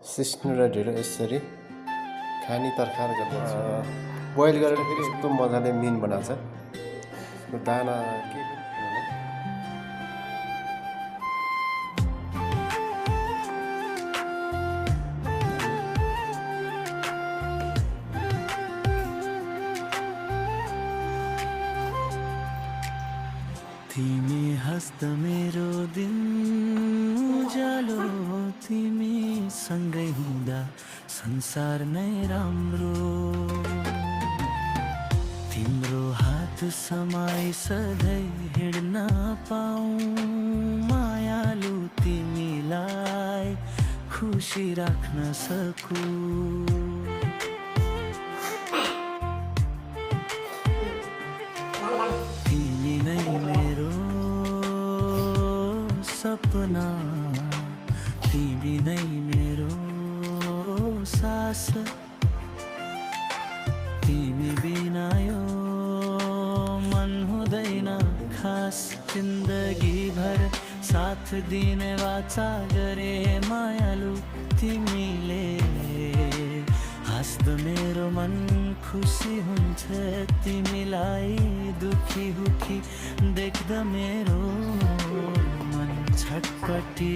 सिस्नु र ढिँडो यसरी खानी तरकार गर्दैछु। बोइल गरेर फेरि यस्तो मजाले मिन बनाएको छ। यसको दाना के तिमी हस्दा मेरो दिन उज्यालो, तिमी सँगै हुँदा संसार नै राम्रो। तिम्रो हात समाई सधैँ हिँड्न पाऊँ, मायालु तिमीलाई खुसी राख्न सकूँ। तिमी नै मेरो सपना, तिमी नै मेरो सास, तिमी बिना यो मन हुँदैन खास। जिन्दगी भर साथ दिने वाचा गरे मायालु तिमीले, हाँस्दा मेरो मन खुसी हुन्छ। तिमीलाई दुखी हुखी देख्दा मेरो मन छटपटी